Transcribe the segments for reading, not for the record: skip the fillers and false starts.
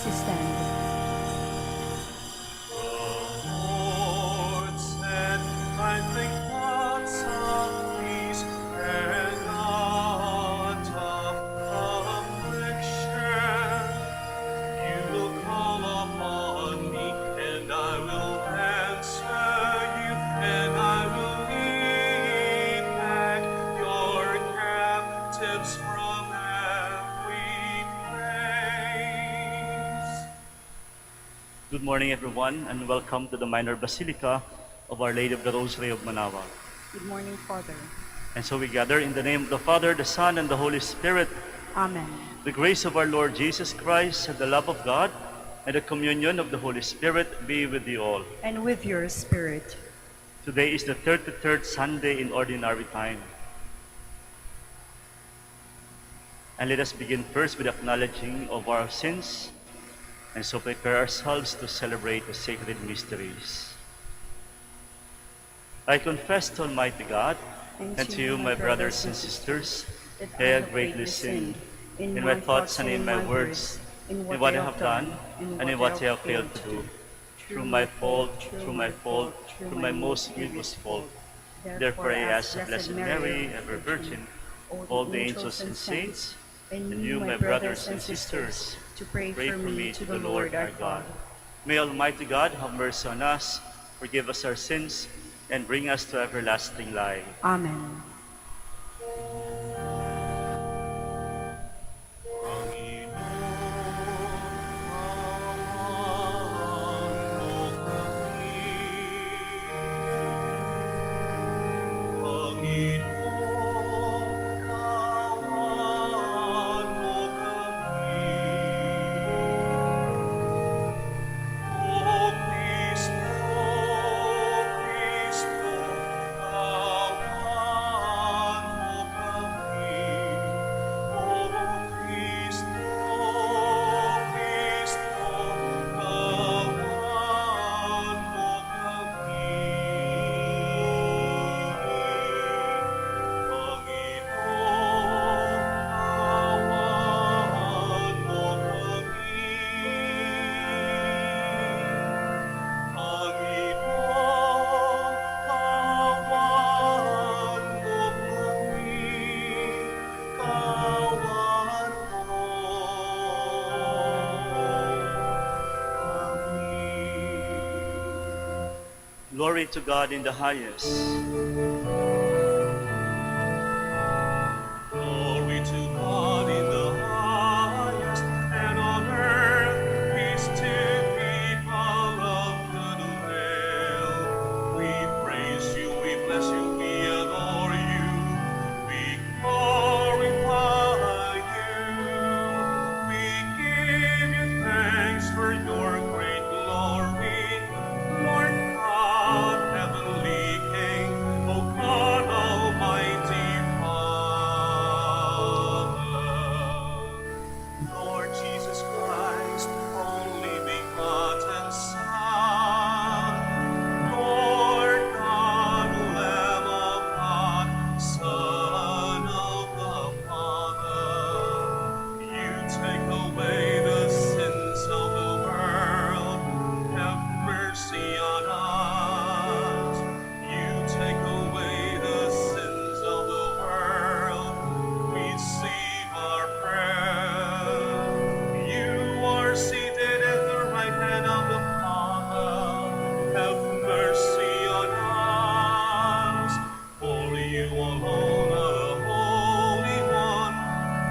Please stand. Good morning, everyone, and welcome to the Minor Basilica of Our Lady of the Rosary of Manaoag. Good morning, Father. And so we gather in the name of the Father, the Son, and the Holy Spirit. Amen. The grace of our Lord Jesus Christ, and the love of God, and the communion of the Holy Spirit be with you all. And with your spirit. Today is the 33rd Sunday in Ordinary Time. And let us begin first with acknowledging of our sins, and so prepare ourselves to celebrate the sacred mysteries. I confess to Almighty God and to you, my brothers and sisters, that I have greatly sinned in my thoughts and in my words, in what I have done and in what I have failed to do, through my fault, through my most grievous fault. Therefore I ask the Blessed Mary, ever Virgin, all the angels and saints, and you, my brothers and sisters, to pray for me to the Lord our God. May Almighty God have mercy on us, forgive us our sins, and bring us to everlasting life. Amen. Glory to God in the highest. Glory to God in the highest, and on earth peace to people of good will. We praise you, we bless you, we adore you, we glorify you. We give you thanks for your great glory, Lord God, heavenly King, O God, Almighty Father. Lord Jesus Christ, only begotten Son, Lord God, Lamb of God, Son of the Father, you take away the sins of the world. Have mercy on us. You take away the sins of the world. Receive our prayer. You are seated at the right hand of the Father. Have mercy on us. For you alone are the Holy One.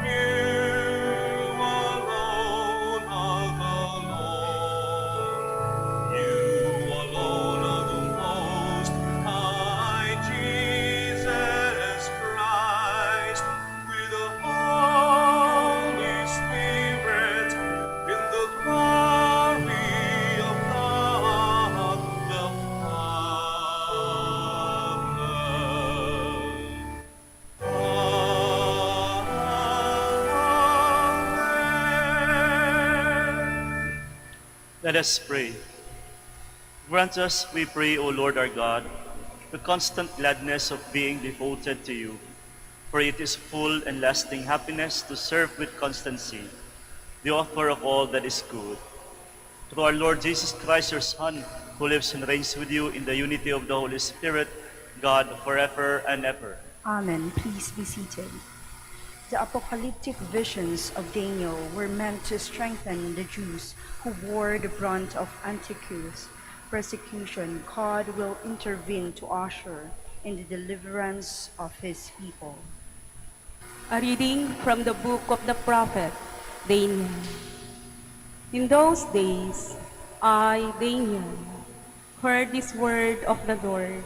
You alone are the Lord. You alone are the Most High, Jesus Christ, with the Holy Spirit, in the glory of God the Father. Amen. Let us pray. Grant us, we pray, O Lord our God, the constant gladness of being devoted to you, for it is full and lasting happiness to serve with constancy the author of all that is good. Through our Lord Jesus Christ, your Son, who lives and reigns with you in the unity of the Holy Spirit, God, forever and ever. Amen. Please be seated. The apocalyptic visions of Daniel were meant to strengthen the Jews who bore the brunt of Antiochus' persecution. God will intervene to usher in the deliverance of his people. A reading from the book of the prophet Daniel. In those days, I, Daniel, heard this word of the Lord.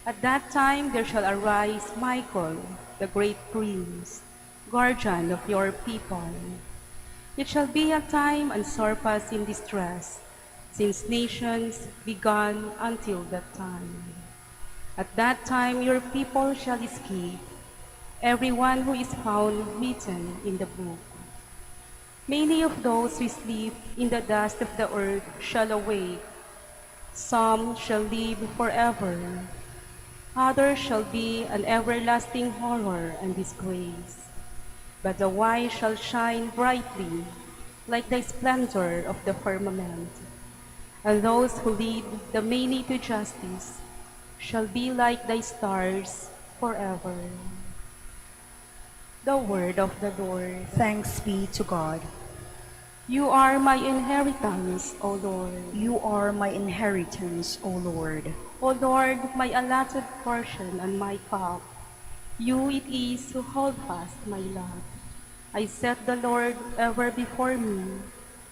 At that time there shall arise Michael, the great prince, guardian of your people. It shall be a time unsurpassed in distress, since nations began until that time. At that time your people shall escape, everyone who is found written in the book. Many of those who sleep in the dust of the earth shall awake. Some shall live forever. Others shall be an everlasting horror and disgrace. But the wise shall shine brightly, like the splendor of the firmament. And those who lead the many to justice shall be like the stars forever. The word of the Lord. Thanks be to God. You are my inheritance, O Lord. You are my inheritance, O Lord. O Lord, my allotted portion and my cup. You it is who hold fast my lot. I set the Lord ever before me.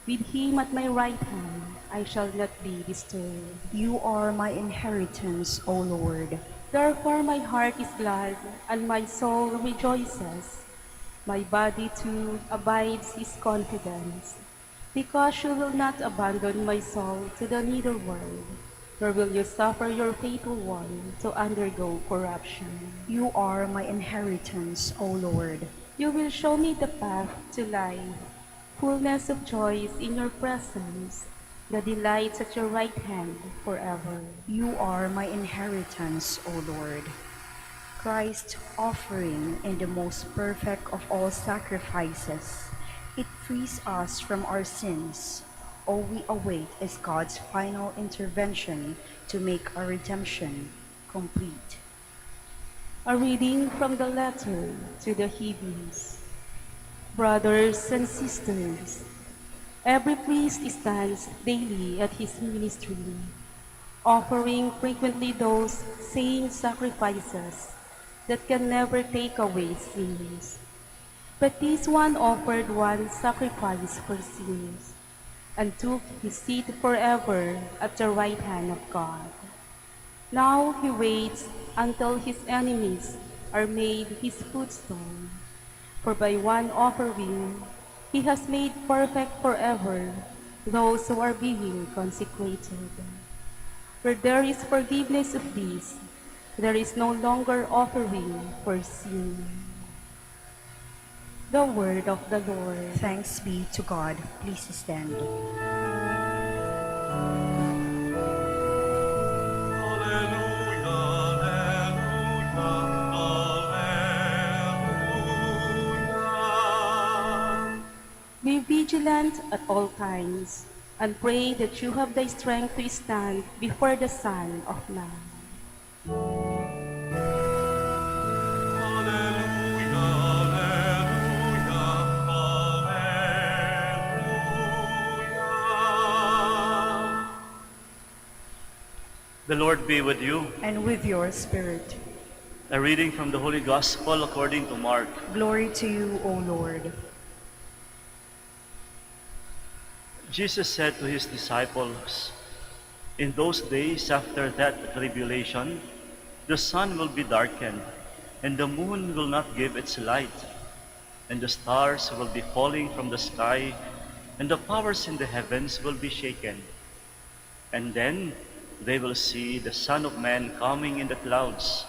With him at my right hand, I shall not be disturbed. You are my inheritance, O Lord. Therefore my heart is glad, and my soul rejoices. My body too abides his confidence, because you will not abandon my soul to the netherworld, nor will you suffer your faithful one to undergo corruption. You are my inheritance, O Lord. You will show me the path to life, fullness of joys in your presence, the delights at your right hand forever. You are my inheritance, O Lord. Christ's offering in the most perfect of all sacrifices. It frees us from our sins. All we await is God's final intervention to make our redemption complete. A reading from the letter to the Hebrews. Brothers and sisters, every priest stands daily at his ministry, offering frequently those same sacrifices that can never take away sins. But this one offered one sacrifice for sins, and took his seat forever at the right hand of God. Now he waits until his enemies are made his footstool. For by one offering he has made perfect forever those who are being consecrated. Where there is forgiveness of this, there is no longer offering for sin. The word of the Lord. Thanks be to God. Please stand. Be vigilant at all times, and pray that you have the strength to stand before the Son of Man. The Lord be with you. And with your spirit. A reading from the Holy Gospel according to Mark. Glory to you, O Lord. Jesus said to his disciples, "In those days after that tribulation, the sun will be darkened, and the moon will not give its light, and the stars will be falling from the sky, and the powers in the heavens will be shaken. And then they will see the Son of Man coming in the clouds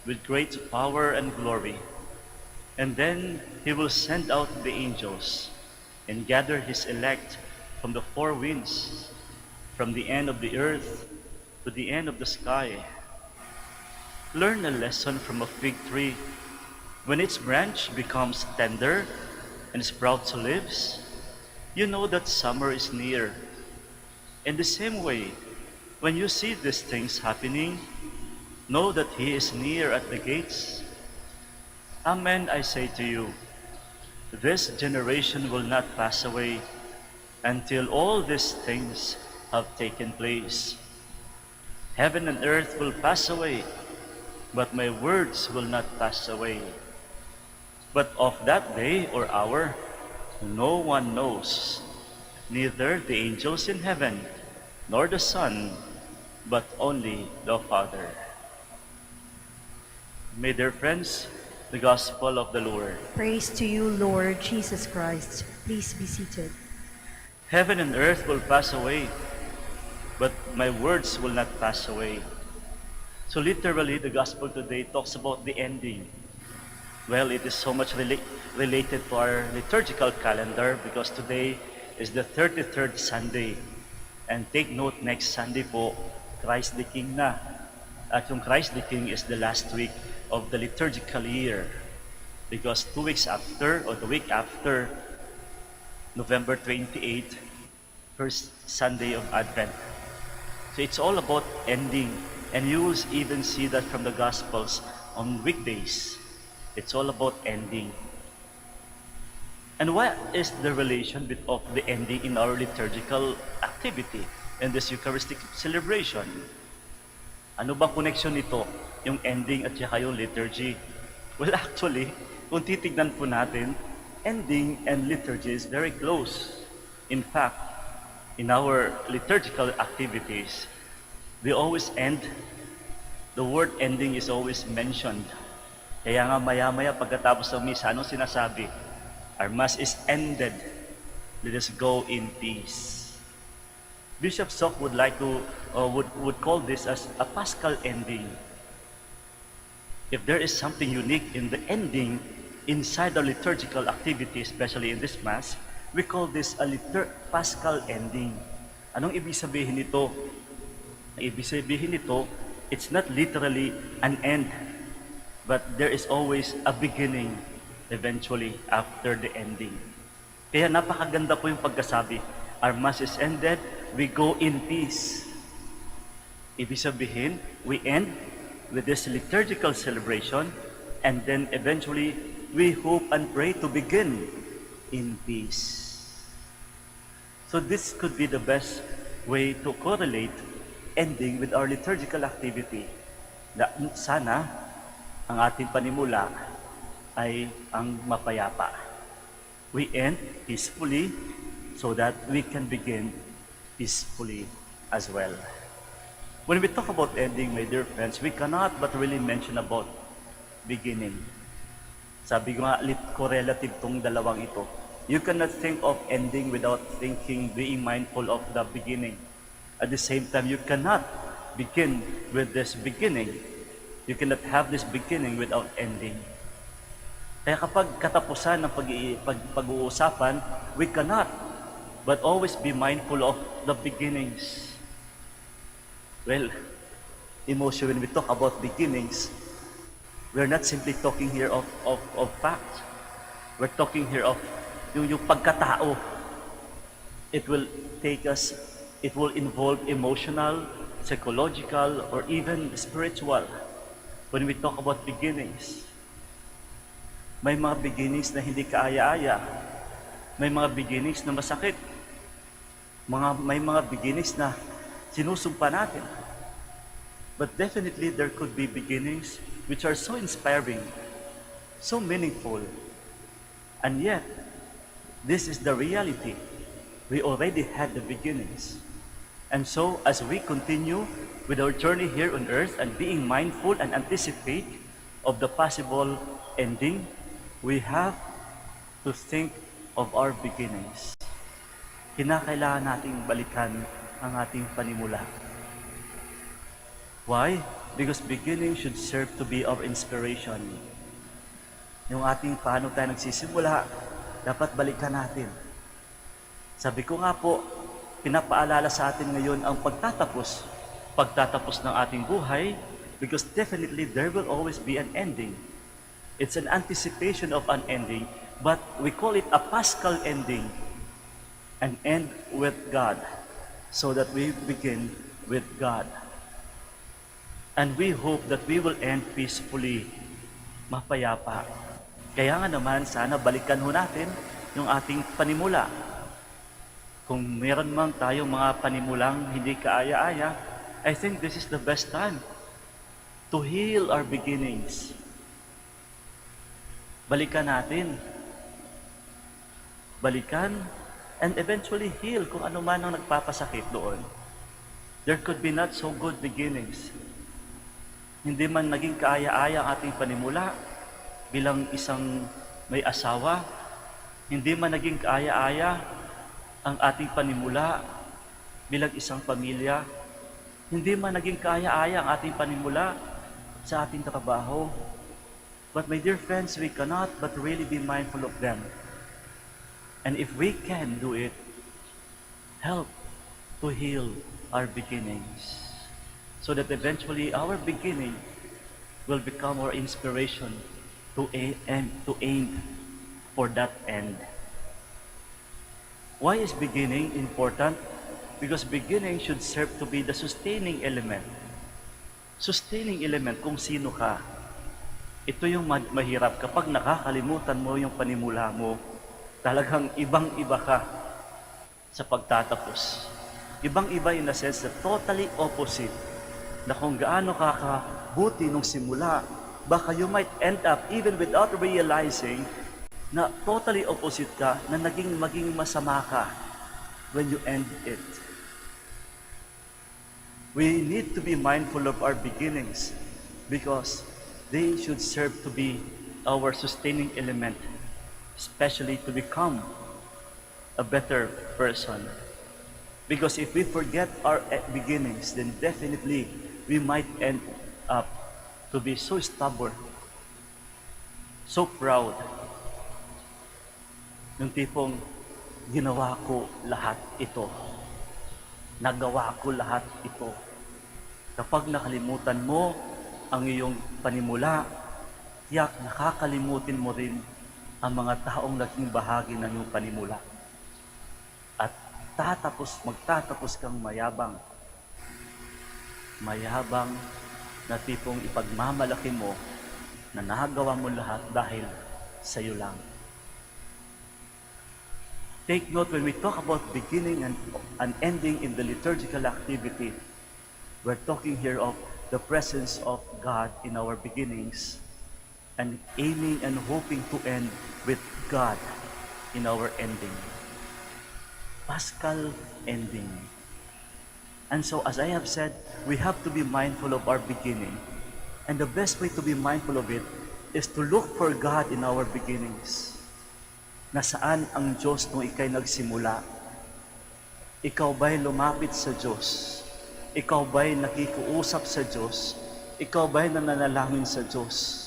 with great power and glory. And then he will send out the angels and gather his elect from the four winds, from the end of the earth to the end of the sky. Learn a lesson from a fig tree. When its branch becomes tender and sprouts leaves, you know that summer is near. In the same way, when you see these things happening, know that He is near at the gates. Amen, I say to you, this generation will not pass away until all these things have taken place. Heaven and earth will pass away, but my words will not pass away. But of that day or hour, no one knows, neither the angels in heaven, nor the Son, but only the Father. May dear friends, the gospel of the Lord. Praise to you, Lord Jesus Christ. Please be seated. Heaven and earth will pass away, but my words will not pass away. So literally, the gospel today talks about the ending. Well, it is so much related to our liturgical calendar because today is the 33rd Sunday. And take note, next Sunday po, Christ the King na. At yung Christ the King is the last week of the liturgical year. Because 2 weeks after, or the week after, November 28, first Sunday of Advent. So it's all about ending. And you will even see that from the Gospels on weekdays. It's all about ending. And what is the relation of the ending in our liturgical activity in this Eucharistic celebration? Ano ba connection nito? Yung ending at saka yung liturgy? Well, actually, kung titignan po natin, ending and liturgy is very close. In fact, in our liturgical activities, we always end, the word ending is always mentioned. Kaya nga maya-maya pagkatapos ng misa, anong sinasabi? Our Mass is ended. Let us go in peace. Bishop Sok would like to, would call this as a Paschal ending. If there is something unique in the ending inside the liturgical activity, especially in this Mass, we call this a Paschal ending. Anong ibig sabihin nito? Ang ibig sabihin nito, it's not literally an end, but there is always a beginning eventually after the ending. Kaya napakaganda po yung pagkasabi, our Mass is ended, we go in peace. Ibig sabihin, we end with this liturgical celebration, and then eventually, we hope and pray to begin in peace. So this could be the best way to correlate ending with our liturgical activity. Na sana, ang ating panimula ay ang mapayapa. We end peacefully so that we can begin peacefully as well. When we talk about ending, my dear friends, we cannot but really mention about beginning. Sabi ko nga, correlative tong dalawang ito. You cannot think of ending without being mindful of the beginning. At the same time, you cannot begin with this beginning. You cannot have this beginning without ending. Kaya kapag katapusan ng pag-uusapan, we cannot but always be mindful of the beginnings. Well, emotion, when we talk about beginnings, we're not simply talking here of fact. We're talking here of yung pagkatao. It will involve emotional, psychological, or even spiritual. When we talk about beginnings, may mga beginnings na hindi kaaya-aya. May mga beginnings na masakit. May mga beginnings na sinusumpa natin. But definitely there could be beginnings which are so inspiring, so meaningful. And yet, this is the reality. We already had the beginnings. And so, as we continue with our journey here on earth and being mindful and anticipate of the possible ending, we have to think of our beginnings. Kinakailangan nating balikan ang ating panimula. Why? Because beginning should serve to be our inspiration. Yung ating paano tayo nagsisimula, dapat balikan natin. Sabi ko nga po, pinapaalala sa atin ngayon ang pagtatapos ng ating buhay, because definitely there will always be an ending. It's an anticipation of an ending, but we call it a Paschal ending. and end with God so that we begin with God. And we hope that we will end peacefully, mapayapa. Kaya nga naman, sana balikan ho natin yung ating panimula. Kung meron man tayong mga panimulang hindi kaaya-aya, I think this is the best time to heal our beginnings. Balikan natin. Balikan and eventually heal kung ano man ang nagpapasakit doon. There could be not so good beginnings. Hindi man naging kaaya-aya ang ating panimula bilang isang may asawa, hindi man naging kaaya-aya ang ating panimula bilang isang pamilya, hindi man naging kaaya-aya ang ating panimula sa ating trabaho. But my dear friends, we cannot but really be mindful of them. And if we can do it, help to heal our beginnings so that eventually our beginning will become our inspiration to aim for that end. Why is beginning important? Because beginning should serve to be the sustaining element. Sustaining element kung sino ka. Ito yung mahirap kapag nakakalimutan mo yung panimula mo. Talagang ibang-iba ka sa pagtatapos. Ibang-iba in a sense na totally opposite. Na kung gaano ka kabuti nung simula, baka you might end up even without realizing na totally opposite ka, na maging masama ka when you end it. We need to be mindful of our beginnings because they should serve to be our sustaining element, especially to become a better person. Because if we forget our beginnings, then definitely we might end up to be so stubborn, so proud. Yung tipong, ginawa ko lahat ito. Nagawa ko lahat ito. Kapag nakalimutan mo ang iyong panimula, tiyak nakakalimutin mo rin ang mga taong naging bahagi ng iyong panimula. At magtatapos kang mayabang. Mayabang na tipong ipagmamalaki mo na nagawa mo lahat dahil sa iyo lang. Take note, when we talk about beginning and ending in the liturgical activity, we're talking here of the presence of God in our beginnings and aiming and hoping to end with God in our ending. Paschal ending. And so, as I have said, we have to be mindful of our beginning. And the best way to be mindful of it is to look for God in our beginnings. Nasaan ang Diyos nung ika'y nagsimula? Ikaw ba'y lumapit sa Diyos? Ikaw ba'y nakikiusap sa Diyos? Ikaw ba'y nananalangin sa Diyos?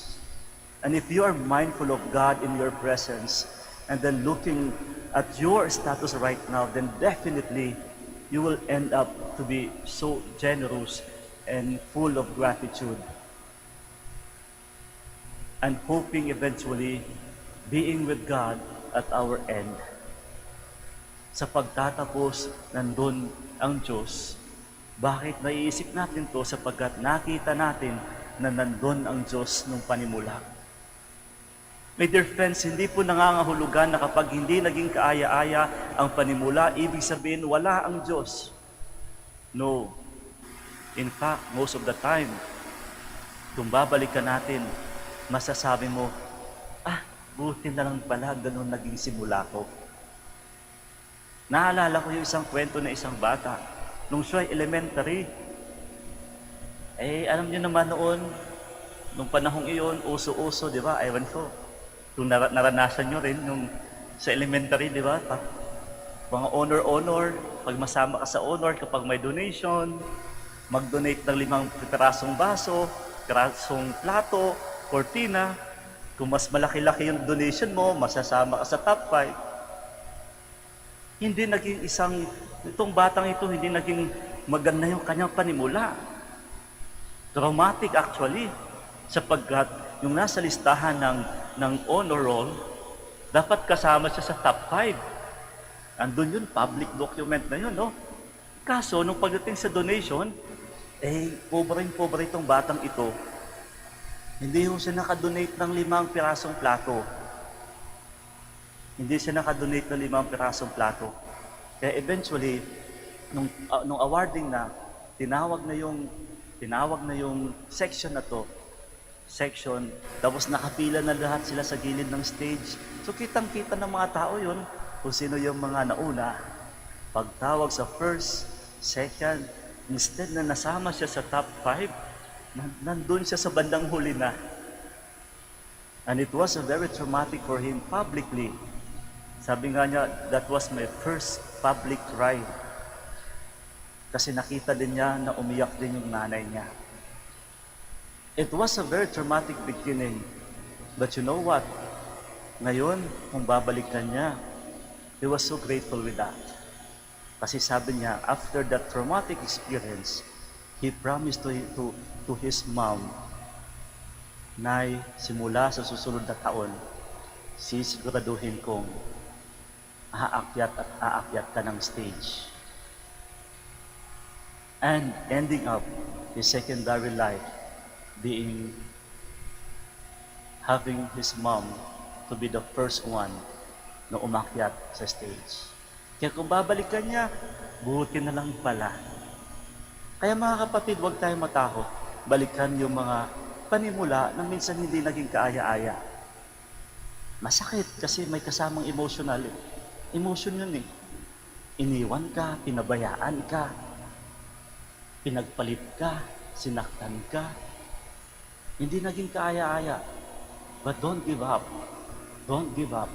And if you are mindful of God in your presence, and then looking at your status right now, then definitely you will end up to be so generous and full of gratitude. And hoping eventually being with God at our end. Sa pagtatapos, nandun ang Diyos. Bakit naiisip natin to? Sapagkat nakita natin na nandun ang Diyos nung panimula. My dear friends, hindi po nangangahulugan na kapag hindi naging kaaya-aya ang panimula, ibig sabihin wala ang Diyos. No. In fact, most of the time, kung babalikan natin, masasabi mo, buti na lang pala, ganun naging simula ko. Naalala ko yung isang kwento na isang bata. Nung siya'y elementary, alam niyo naman noon, nung panahong iyon, uso-uso, di ba? Ewan ko. Kung naranasan nyo rin, nung sa elementary, di ba? Mga honor-honor, pag masama ka sa honor, kapag may donation, mag-donate ng 5 pirasong baso, pirasong plato, kortina. Kung mas malaki-laki yung donation mo, masasama ka sa top 5. Hindi naging itong batang ito, hindi naging maganda yung kanyang panimula. Traumatic actually, sapagkat yung nasa listahan ng honor roll, dapat kasama siya sa top 5. Andun yun, public document na yun, no? Kaso, nung pagdating sa donation, pobre itong batang ito. Hindi ho siya nakadonate ng 5 pirasong plato. Hindi siya nakadonate ng 5 pirasong plato. Kaya eventually, nung awarding na, tinawag na yung section na to, tapos nakapila na lahat sila sa gilid ng stage. So kitang-kita ng mga tao yun, kung sino yung mga nauna. Pagtawag sa first, second, instead na nasama siya sa top 5, nandun siya sa bandang huli na. And it was very traumatic for him publicly. Sabi nga niya, that was my first public cry. Kasi nakita din niya na umiyak din yung nanay niya. It was a very traumatic beginning. But you know what? Ngayon, kung babalikan niya, he was so grateful with that. Kasi sabi niya, after that traumatic experience, he promised to his mom, Nay, simula sa susunod na taon, sisiguraduhin kong aakyat ka ng stage. And ending up his secondary life having his mom to be the first one na umakyat sa stage. Kaya kung babalikan niya, buti na lang pala. Kaya mga kapatid, huwag tayong matakot. Balikan yung mga panimula na minsan hindi naging kaaya-aya. Masakit kasi may kasamang emotional. Emotion yun eh. Iniwan ka, pinabayaan ka, pinagpalit ka, sinaktan ka. Hindi naging kaaya-aya. But don't give up. Don't give up.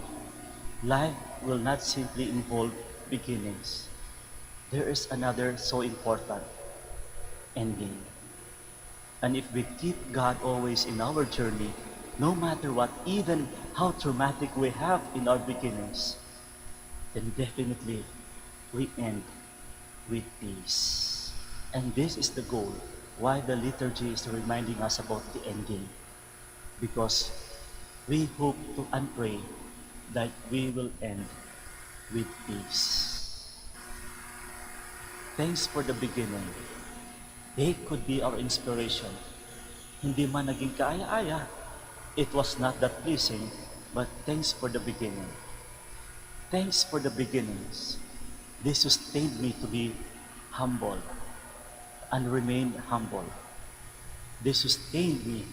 Life will not simply involve beginnings. There is another so important ending. And if we keep God always in our journey, no matter what, even how traumatic we have in our beginnings, then definitely we end with peace. And this is the goal, why the liturgy is reminding us about the ending. Because we hope to and pray that we will end with peace. Thanks for the beginning. They could be our inspiration. Hindi man naging kaaya-aya, it was not that pleasing, but thanks for the beginning. Thanks for the beginnings. They sustained me to be humble and remain humble. They sustained me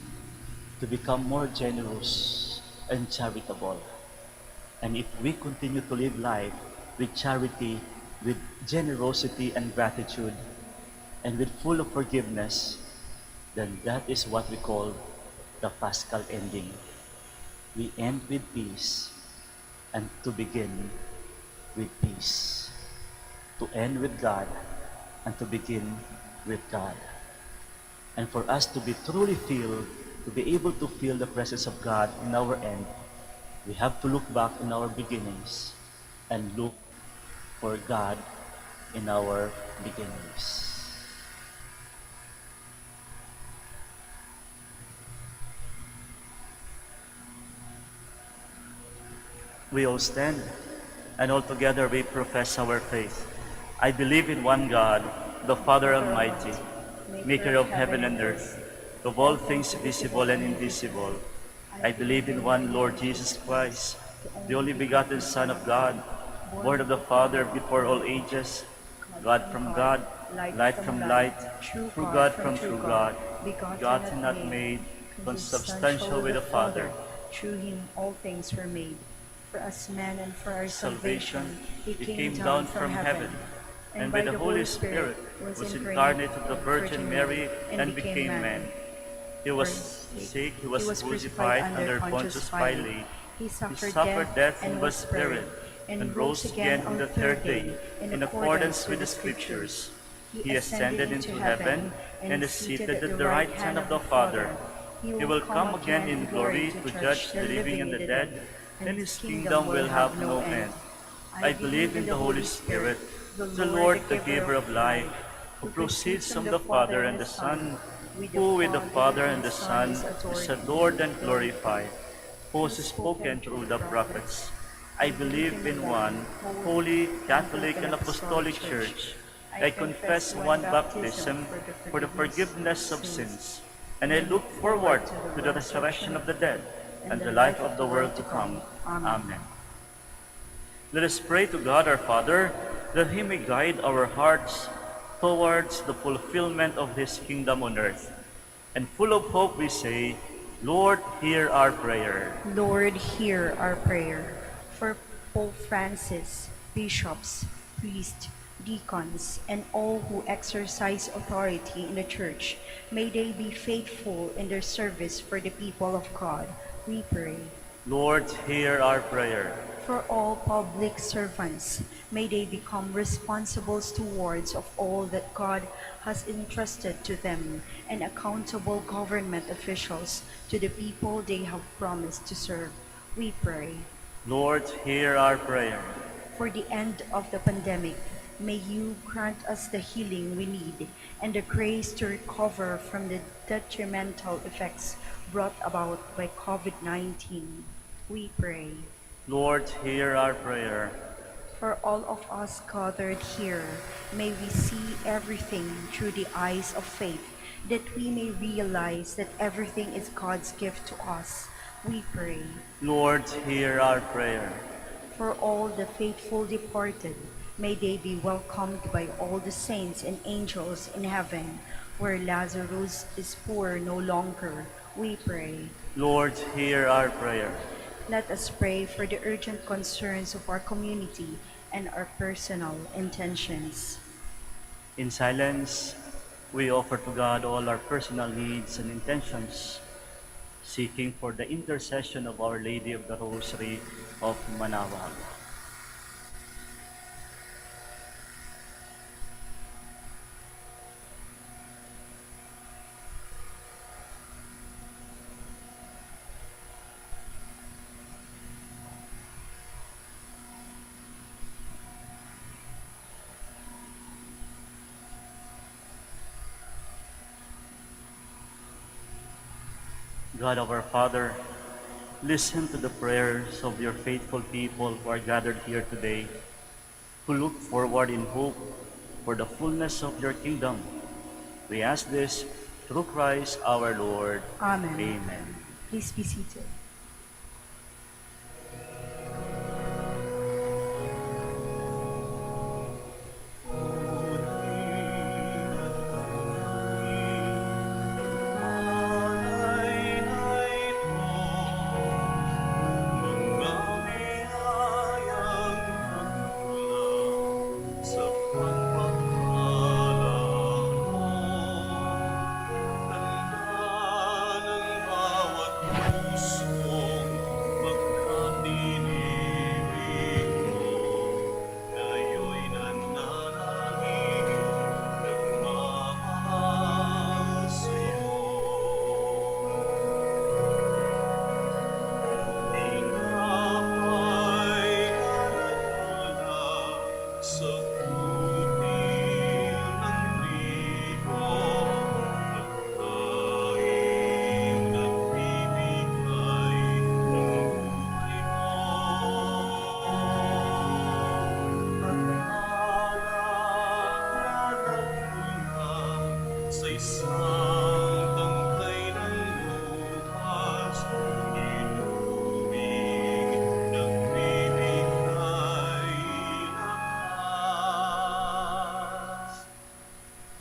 to become more generous and charitable. And if we continue to live life with charity, with generosity and gratitude, and with full of forgiveness, then that is what we call the Paschal ending. We end with peace and to begin with peace. To end with God and to begin with God. And for us to be truly filled, to be able to feel the presence of God in our end, we have to look back in our beginnings and look for God in our beginnings. We all stand, and all together we profess our faith. I believe in one God, the Father Almighty, maker of heaven and earth, of all things visible and invisible. I believe in one Lord Jesus Christ, the only begotten Son of God, born of the Father before all ages, God from God, light from light, true God from true God, begotten not made, consubstantial with the Father. Through him all things were made. For us men and for our salvation, he came down from heaven, and by the Holy Spirit was incarnate of the Virgin Mary and became man. He was sick, he was crucified under Pontius Pilate. He suffered death and was buried, and rose again on the third day, in accordance with the Scriptures. He ascended into heaven and is seated at the right hand of the Father. He will come again in glory to judge the living and the dead, and his kingdom will have no end. I believe in the Holy Spirit, the Lord, the giver of life, who proceeds from the Father and the Son, who with the Father and the Son is adored and glorified, who was spoken through the prophets. I believe in one holy, Catholic, and Apostolic Church. I confess one baptism for the forgiveness of sins, and I look forward to the resurrection of the dead and the life of the world to come. Amen. Let us pray to God our Father that He may guide our hearts towards the fulfillment of His kingdom on earth. And full of hope we say, Lord, hear our prayer. Lord, hear our prayer. For Pope Francis, bishops, priests, deacons, and all who exercise authority in the Church, may they be faithful in their service for the people of God, we pray. Lord, hear our prayer. For all public servants, may they become responsible stewards of all that God has entrusted to them, and accountable government officials to the people they have promised to serve, we pray. Lord, hear our prayer. For the end of the pandemic, may you grant us the healing we need and the grace to recover from the detrimental effects brought about by COVID-19, we pray. Lord, hear our prayer. For all of us gathered here, may we see everything through the eyes of faith, that we may realize that everything is God's gift to us, we pray. Lord, hear our prayer. For all the faithful departed, may they be welcomed by all the saints and angels in heaven, where Lazarus is poor no longer, we pray. Lord, hear our prayer. Let us pray for the urgent concerns of our community and our personal intentions. In silence, we offer to God all our personal needs and intentions, seeking for the intercession of Our Lady of the Rosary of Manaoag. God of our Father, listen to the prayers of your faithful people who are gathered here today, who look forward in hope for the fullness of your kingdom. We ask this through Christ our Lord. Amen. Amen. Please be seated.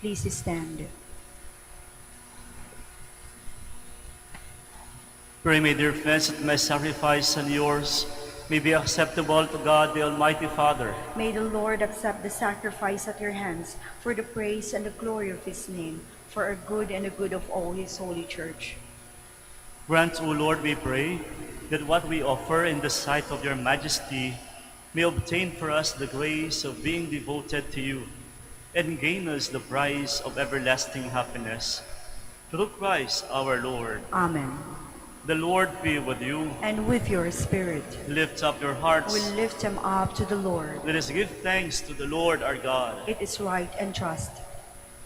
Please stand. Pray, my dear friends, that my sacrifice and yours may be acceptable to God, the Almighty Father. May the Lord accept the sacrifice at your hands for the praise and the glory of his name, for our good and the good of all his holy church. Grant, O Lord, we pray, that what we offer in the sight of your majesty may obtain for us the grace of being devoted to you, and gain us the prize of everlasting happiness. Through Christ our Lord. Amen. The Lord be with you. And with your spirit. Lift up your hearts. We lift them up to the Lord. Let us give thanks to the Lord our God. It is right and just.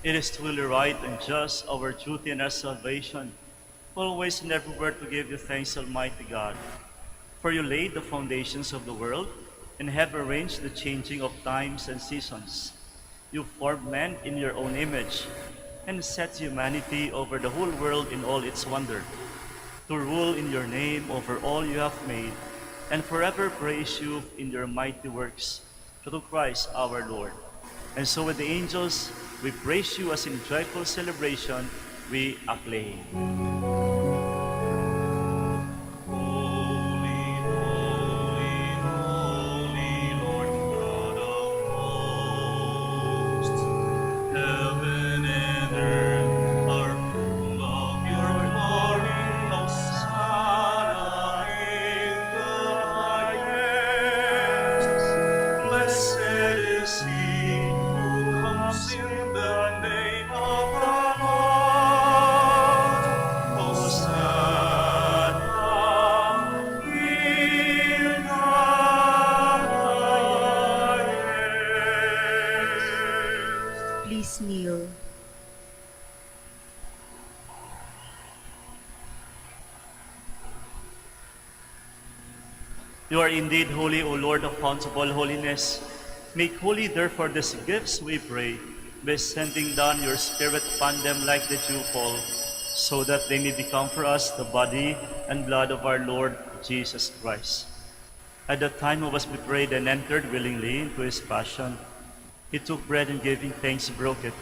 It is truly right and just, our duty and our salvation, always and everywhere to give you thanks, Almighty God. For you laid the foundations of the world and have arranged the changing of times and seasons. You formed man in your own image and set humanity over the whole world in all its wonder, to rule in your name over all you have made, and forever praise you in your mighty works, through Christ our Lord. And so with the angels, we praise you as in joyful celebration we acclaim. Holy, holy, holy, Lord God of hosts. Heaven and earth are full of your glory. Hosanna in the highest. Blessed is he who comes in the name of the Lord. Hosanna in the highest. Please kneel. You are indeed holy, O Lord of founts of all holiness. Make holy, therefore, these gifts, we pray, by sending down your Spirit upon them like the dewfall, so that they may become for us the body and blood of our Lord Jesus Christ. At the time he was betrayed and entered willingly into his passion, he took bread and giving thanks, broke it,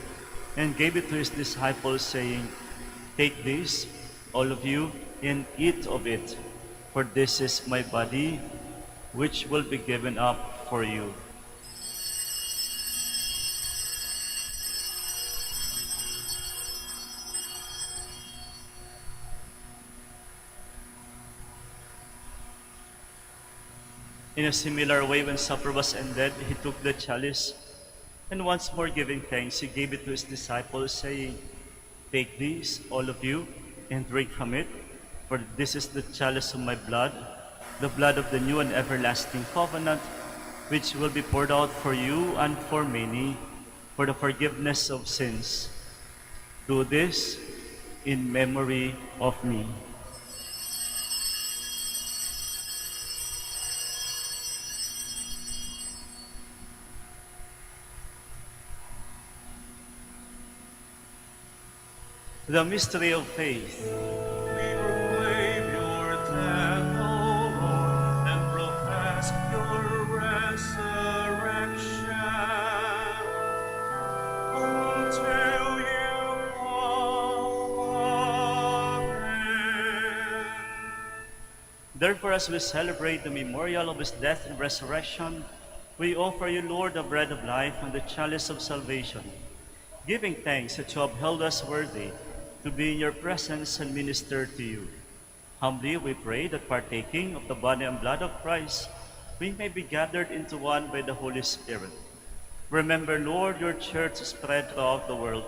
and gave it to his disciples, saying, Take this, all of you, and eat of it, for this is my body, which will be given up for you. In a similar way, when supper was ended, he took the chalice, and once more giving thanks, he gave it to his disciples, saying, Take this, all of you, and drink from it, for this is the chalice of my blood, the blood of the new and everlasting covenant, which will be poured out for you and for many, for the forgiveness of sins. Do this in memory of me. The mystery of faith. We proclaim your death, O Lord, and profess your resurrection until you come again. Therefore, as we celebrate the memorial of his death and resurrection, we offer you, Lord, the bread of life and the chalice of salvation, giving thanks that you have held us worthy to be in your presence and minister to you. Humbly we pray that partaking of the body and blood of Christ, we may be gathered into one by the Holy Spirit. Remember, Lord, your church spread throughout the world,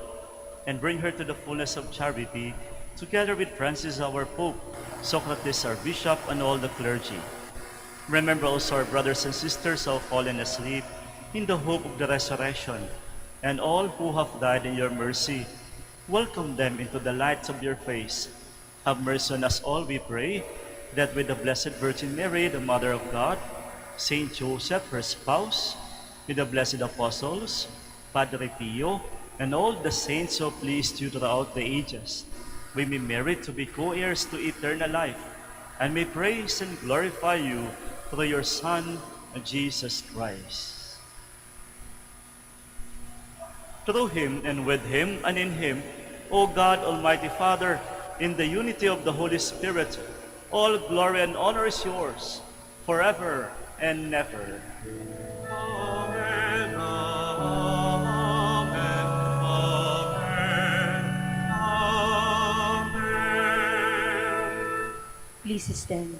and bring her to the fullness of charity, together with Francis our Pope, Socrates our Bishop, and all the clergy. Remember also our brothers and sisters who have fallen asleep in the hope of the resurrection, and all who have died in your mercy. Welcome them into the light of your face. Have mercy on us all, we pray, that with the Blessed Virgin Mary, the Mother of God, Saint Joseph, her spouse, with the blessed apostles, Padre Pio, and all the saints who pleased you throughout the ages, we may merit to be co-heirs to eternal life, and may praise and glorify you through your Son, Jesus Christ. Through him, and with him, and in him, O God, Almighty Father, in the unity of the Holy Spirit, all glory and honor is yours, forever and ever. Amen, amen, amen, amen. Please stand.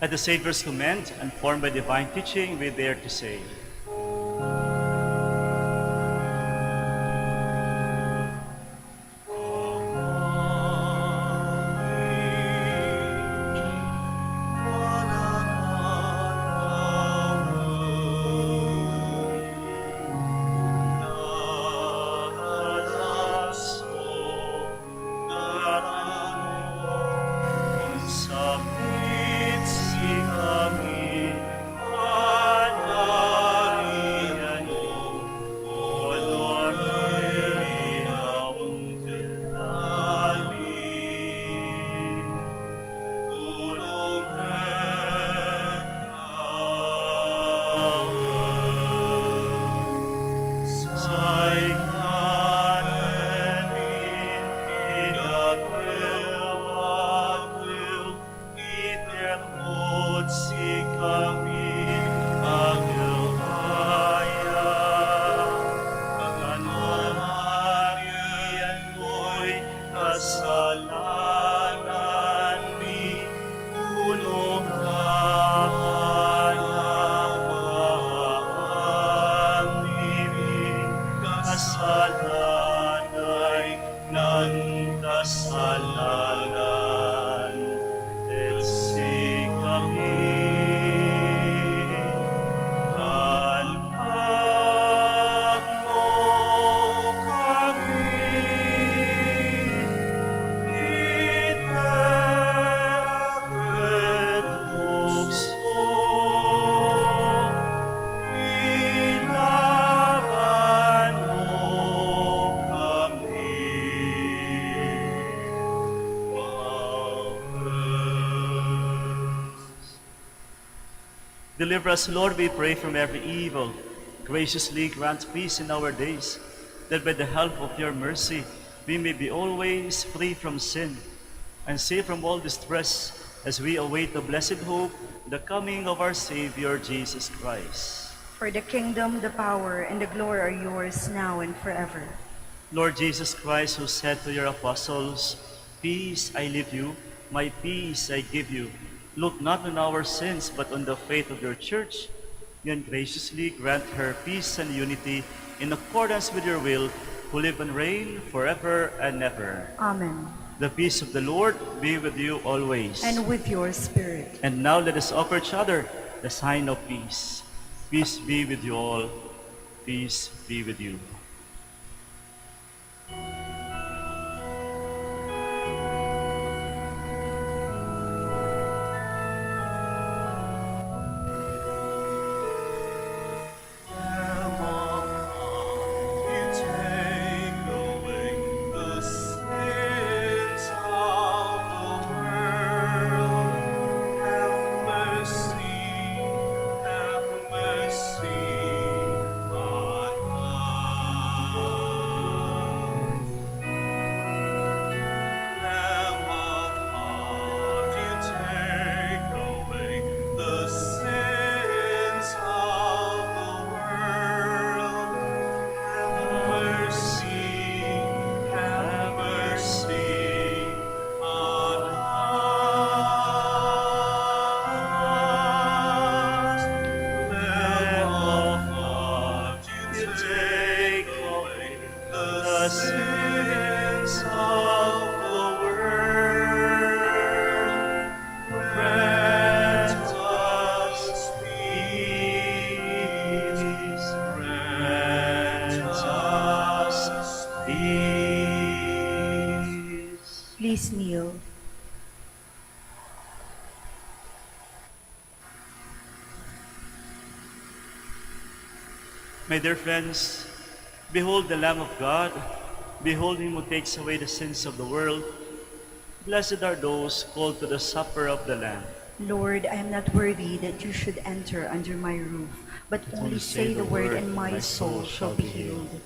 At the Savior's command, and formed by divine teaching, we dare to say, si kami agilaya. Kaganarian mo'y kasalanan ni punong kasalanay ng kasalanan, et si kami kalpag mo kami, iterapet tukso, ilaban mo kami. Deliver us, Lord, we pray, from every evil. Graciously grant peace in our days, that by the help of your mercy we may be always free from sin and safe from all distress, as we await the blessed hope, the coming of our Savior Jesus Christ. For the kingdom, the power, and the glory are yours now and forever. Lord Jesus Christ, who said to your apostles, "Peace I leave you, my peace I give you," look not on our sins, but on the faith of your church, and graciously grant her peace and unity in accordance with your will, who live and reign forever and ever. Amen. The peace of the Lord be with you always. And with your spirit. And now let us offer each other the sign of peace. Peace be with you all. Peace be with you. Please kneel. My dear friends, behold the Lamb of God. Behold him who takes away the sins of the world. Blessed are those called to the supper of the Lamb. Lord, I am not worthy that you should enter under my roof, but only say the word and my soul shall be healed.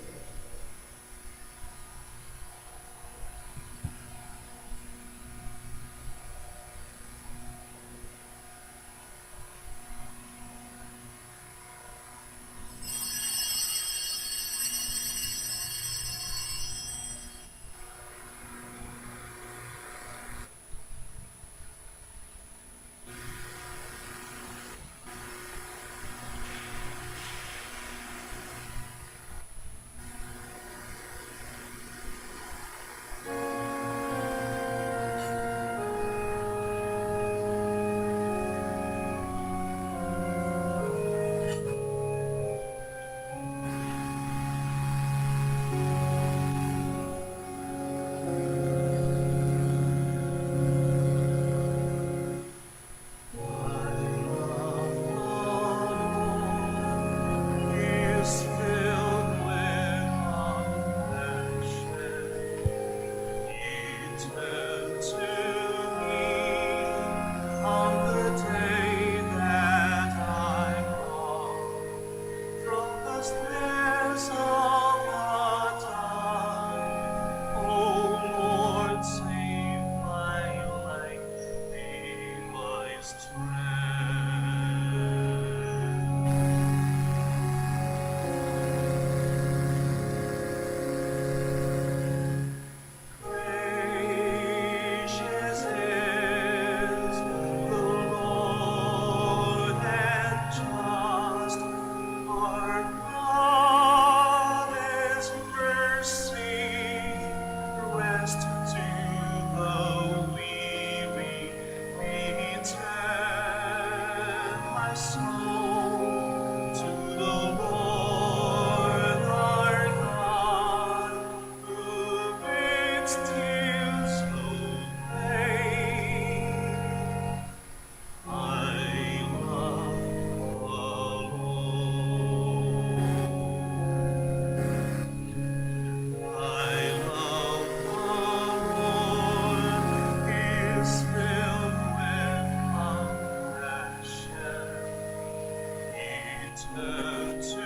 Return to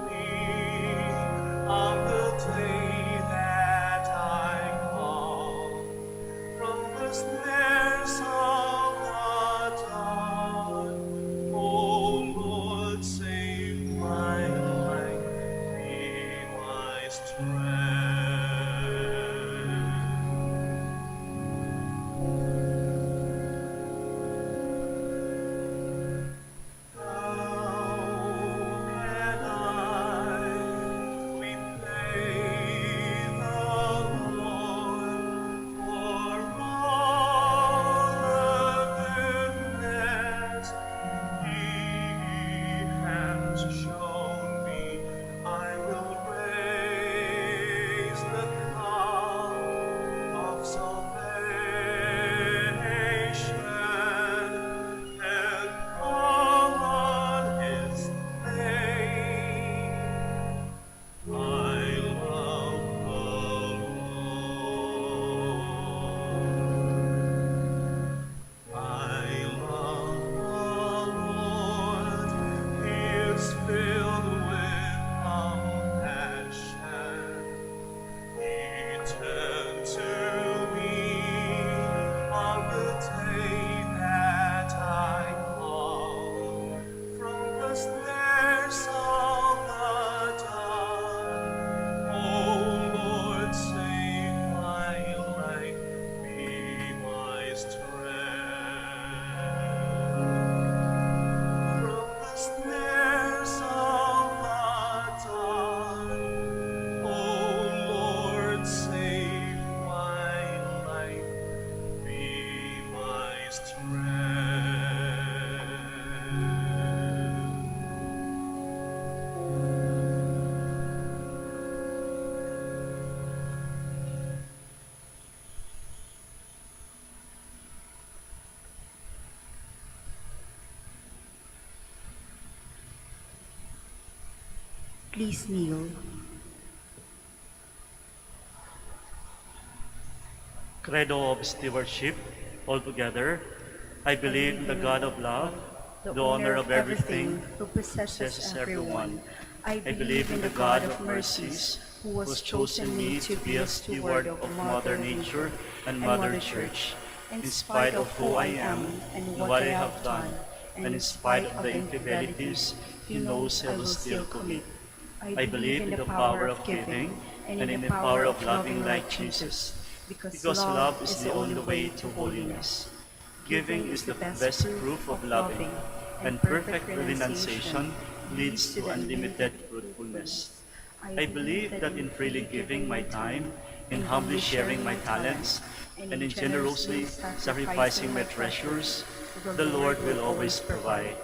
me on the day that I call from the snares of the dawn. O Lord, save my life, be my strength. Please kneel. Credo of stewardship, all together. I believe in the God of love, the owner of everything, who possesses possesses everyone. everyone. I believe in the God of mercies, who has chosen me to be a steward of Mother Nature and Mother Church. In spite of who I am and what I have done, and in spite of the infidelities He knows I will still commit, I believe in the power of giving and in the power of loving like Jesus, because love is the only way to holiness. Giving is the best proof of loving, and perfect renunciation leads to unlimited fruitfulness. I believe that in freely giving my time, in humbly sharing my talents, and in generously sacrificing my treasures, the Lord will always provide.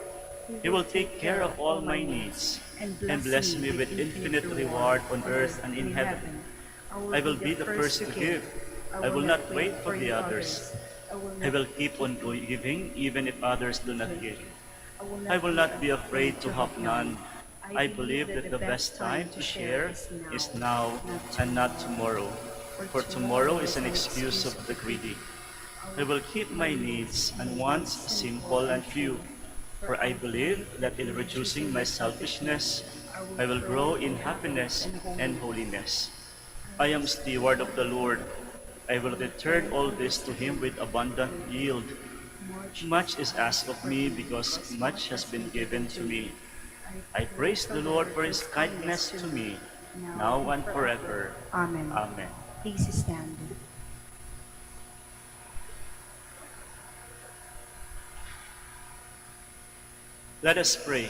He will take care of all my needs and bless me with infinite reward on earth and in heaven. I will be the first to give. I will not wait for the others. I will keep on giving even if others do not give. I will not be afraid to have none. I believe that the best time to share is now and not tomorrow, for tomorrow is an excuse of the greedy. I will keep my needs and wants simple and few, for I believe that in reducing my selfishness, I will grow in happiness and holiness. I am steward of the Lord. I will return all this to Him with abundant yield. Much is asked of me because much has been given to me. I praise the Lord for His kindness to me, now and forever. Amen. Amen. Please stand. Let us pray.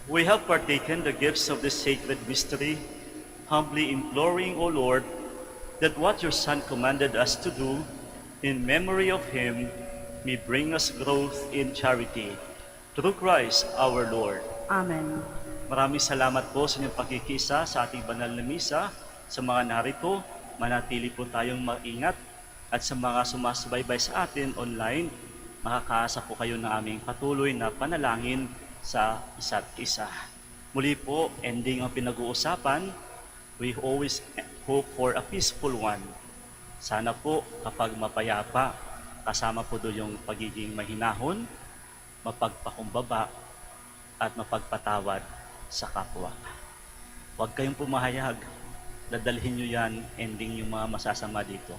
We have partaken the gifts of this sacred mystery, humbly imploring, O Lord, that what your Son commanded us to do in memory of Him may bring us growth in charity. Through Christ our Lord. Amen. Maraming salamat po sa inyong pagkikisa sa ating banal na misa. Sa mga narito, manatili po tayong maingat at sa mga sumasubaybay sa atin online, makakaasa po kayo ng aming patuloy na panalangin sa isa't isa. Muli po, ending ang pinag-uusapan, we always hope for a peaceful one. Sana po kapag mapayapa, kasama po doon yung pagiging mahinahon, mapagpakumbaba, at mapagpatawad sa kapwa. Huwag kayong pumahayag. Dadalhin nyo yan, ending yung mga masasama dito.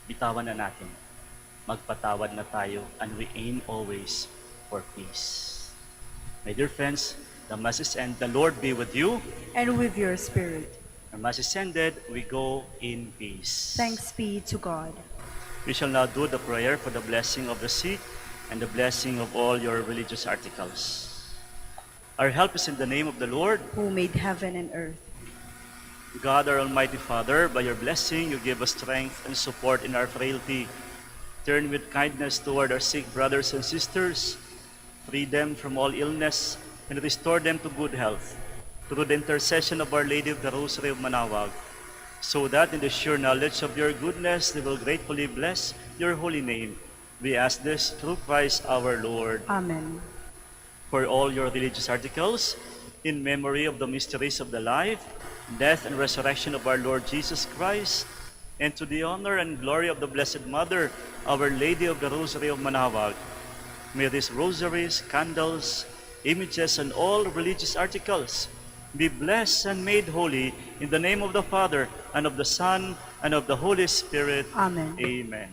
Bitawan na natin. Magpatawad na tayo, and we aim always for peace. My dear friends, the Mass is ended. The Lord be with you. And with your spirit. The Mass is ended. We go in peace. Thanks be to God. We shall now do the prayer for the blessing of the sick and the blessing of all your religious articles. Our help is in the name of the Lord, Who made heaven and earth. God, our Almighty Father. By your blessing, you give us strength and support in our frailty. Turn with kindness toward our sick brothers and sisters. Free them from all illness and restore them to good health through the intercession of Our Lady of the Rosary of Manaoag, so that in the sure knowledge of your goodness they will gratefully bless your holy name. We ask this through Christ our Lord. Amen. For all your religious articles, in memory of the mysteries of the life, death, and resurrection of our Lord Jesus Christ, and to the honor and glory of the Blessed Mother, Our Lady of the Rosary of Manaoag, may these rosaries, candles, images, and all religious articles be blessed and made holy in the name of the Father, and of the Son, and of the Holy Spirit. Amen. Amen.